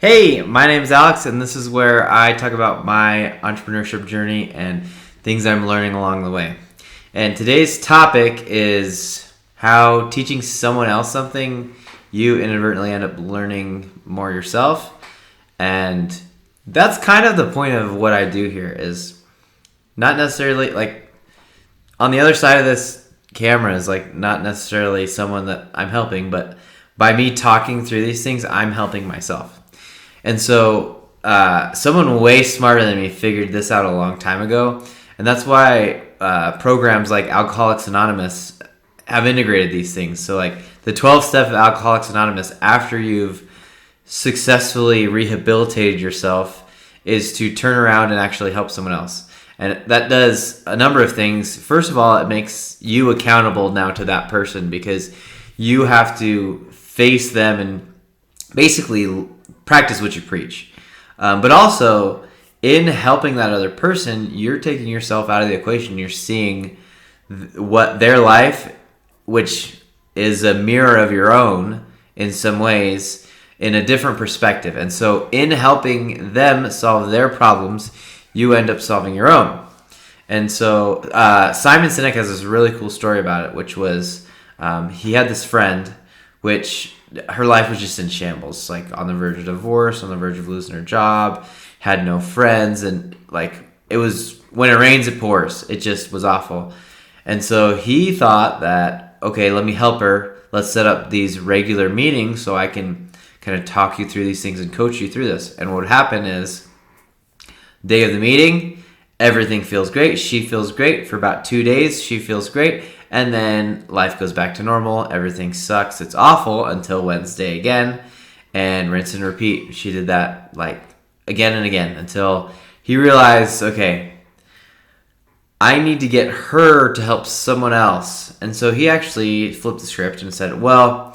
Hey, my name is Alex, and this is where I talk about my entrepreneurship journey and things I'm learning along the way. And today's topic is how teaching someone else something, you inadvertently end up learning more yourself. And that's kind of the point of what I do here, is not necessarily like on the other side of this camera is like not necessarily someone that I'm helping, but by me talking through these things, I'm helping myself. And so someone way smarter than me figured this out a long time ago. And that's why programs like Alcoholics Anonymous have integrated these things. So like the 12 step of Alcoholics Anonymous, after you've successfully rehabilitated yourself, is to turn around and actually help someone else. And that does a number of things. First of all, it makes you accountable now to that person, because you have to face them and basically practice what you preach. But also, in helping that other person, you're taking yourself out of the equation. You're seeing what their life, which is a mirror of your own in some ways, in a different perspective. And so in helping them solve their problems, you end up solving your own. And so Simon Sinek has this really cool story about it, which was he had this friend, which her life was just in shambles, like on the verge of divorce, on the verge of losing her job, had no friends, and like it was, when it rains it pours. It just was awful. And so he thought that, okay, let me help her. Let's set up these regular meetings so I can kind of talk you through these things and coach you through this. And what would happen is, day of the meeting, everything feels great. She feels great for about 2 days. She feels great. And then life goes back to normal. Everything sucks. It's awful until Wednesday again. And rinse and repeat. She did that like again and again until he realized, okay, I need to get her to help someone else. And so he actually flipped the script and said, well,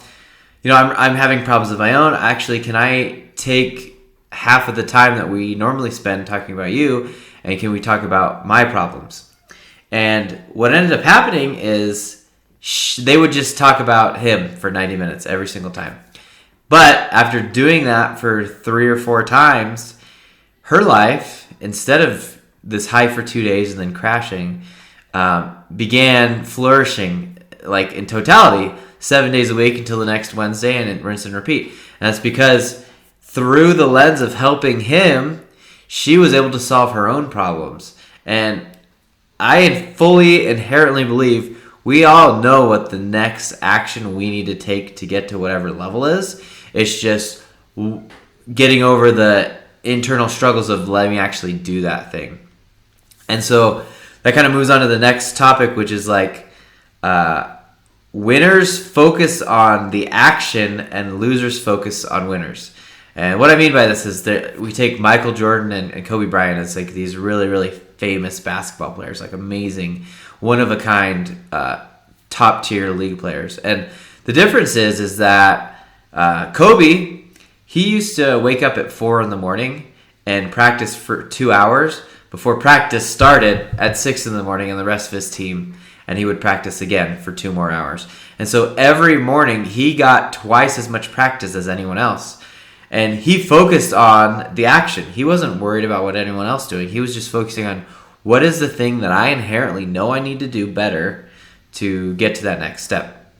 I'm having problems of my own. Actually, can I take half of the time that we normally spend talking about you, and can we talk about my problems? And what ended up happening is they would just talk about him for 90 minutes every single time. But after doing that for 3 or 4 times, her life, instead of this high for 2 days and then crashing, began flourishing, like in totality, 7 days a week until the next Wednesday, and it rinse and repeat. And that's because through the lens of helping him, she was able to solve her own problems. And I fully, inherently believe we all know what the next action we need to take to get to whatever level is. It's just getting over the internal struggles of letting me actually do that thing. And so that kind of moves on to the next topic, which is like winners focus on the action and losers focus on winners. And what I mean by this is that we take Michael Jordan and Kobe Bryant as like these really, really famous basketball players, like amazing, one-of-a-kind, top-tier league players. And the difference is that Kobe, he used to wake up at 4 in the morning and practice for 2 hours before practice started at 6 in the morning, and the rest of his team, and he would practice again for 2 more hours. And so every morning he got twice as much practice as anyone else. And he focused on the action. He wasn't worried about what anyone else was doing. He was just focusing on what is the thing that I inherently know I need to do better to get to that next step.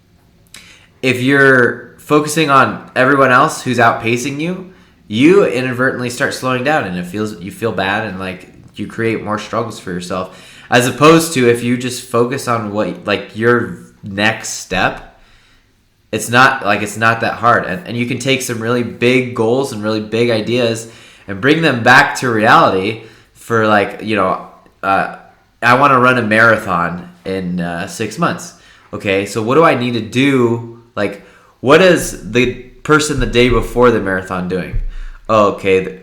If you're focusing on everyone else who's outpacing you, you inadvertently start slowing down, and you feel bad, and like you create more struggles for yourself. As opposed to if you just focus on what like your next step, it's not that hard. And you can take some really big goals and really big ideas and bring them back to reality for like, I want to run a marathon in 6 months. Okay, so what do I need to do? Like, what is the person the day before the marathon doing? Oh, okay,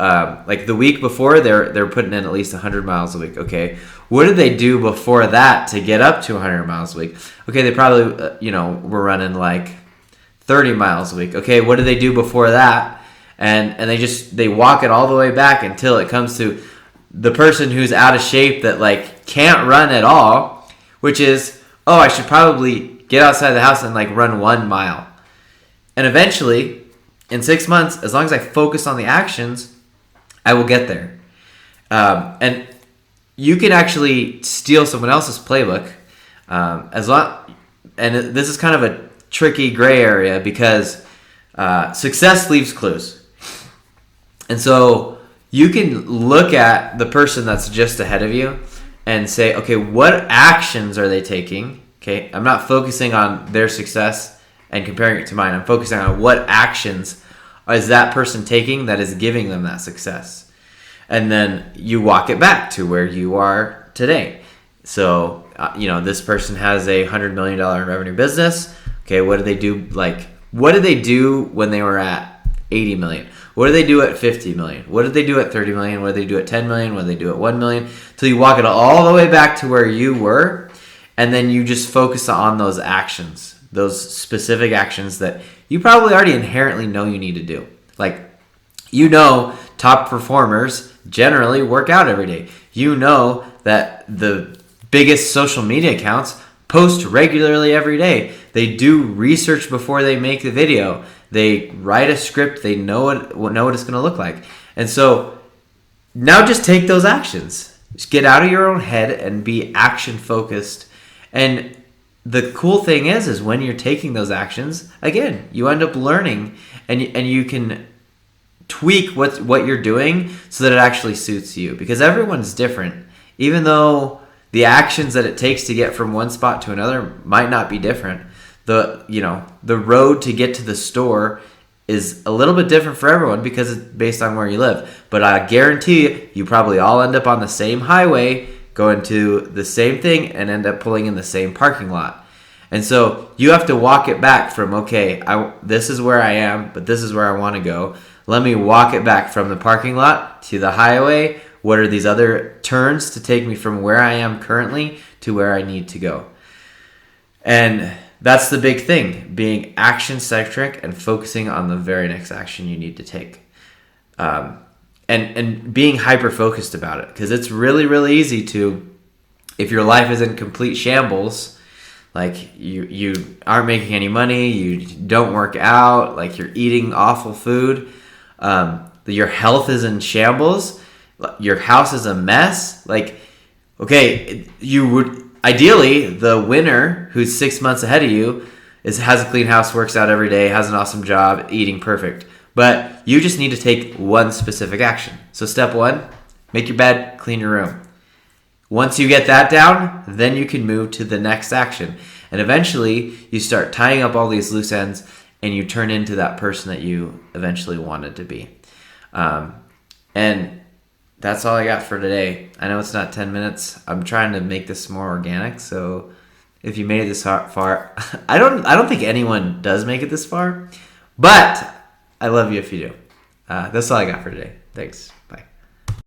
like the week before, they're putting in at least 100 miles a week. Okay, what did they do before that to get up to 100 miles a week? Okay, they probably, were running like 30 miles a week. Okay, what do they do before that? And they walk it all the way back until it comes to the person who's out of shape that like can't run at all, which is, oh, I should probably get outside the house and like run 1 mile. And eventually in 6 months, as long as I focus on the actions, I will get there. And you can actually steal someone else's playbook, and this is kind of a tricky gray area because success leaves clues. And so you can look at the person that's just ahead of you and say, okay, what actions are they taking? Okay, I'm not focusing on their success and comparing it to mine. I'm focusing on what actions is that person taking that is giving them that success. And then you walk it back to where you are today. So, this person has a $100 million revenue business. Okay, what did they do? What did they do when they were at 80 million? What did they do at 50 million? What did they do at 30 million? What did they do at 10 million? What did they do at 1 million? Till you walk it all the way back to where you were, and then you just focus on those actions, those specific actions that you probably already inherently know you need to do. Top performers generally work out every day. That the biggest social media accounts post regularly every day. They do research before they make the video. They write a script. They know what it's going to look like. And so now just take those actions. Just get out of your own head and be action focused. And the cool thing is when you're taking those actions, again, you end up learning and you can tweak what you're doing so that it actually suits you, because everyone's different. Even though the actions that it takes to get from one spot to another might not be different, the road to get to the store is a little bit different for everyone because it's based on where you live. But I guarantee you probably all end up on the same highway, going to the same thing, and end up pulling in the same parking lot. And so you have to walk it back from, okay, this is where I am, but this is where I want to go. Let me walk it back from the parking lot to the highway. What are these other turns to take me from where I am currently to where I need to go? And that's the big thing, being action-centric and focusing on the very next action you need to take. And being hyper-focused about it, because it's really, really easy to, if your life is in complete shambles, like you aren't making any money, you don't work out, like you're eating awful food, your health is in shambles, your house is a mess. You would ideally, the winner who's 6 months ahead of you has a clean house, works out every day, has an awesome job, eating perfect. But you just need to take one specific action. So step 1, make your bed, clean your room. Once you get that down, then you can move to the next action. And eventually, you start tying up all these loose ends and you turn into that person that you eventually wanted to be. And that's all I got for today. I know it's not 10 minutes. I'm trying to make this more organic. So if you made it this far, I don't think anyone does make it this far, but I love you if you do. That's all I got for today. Thanks.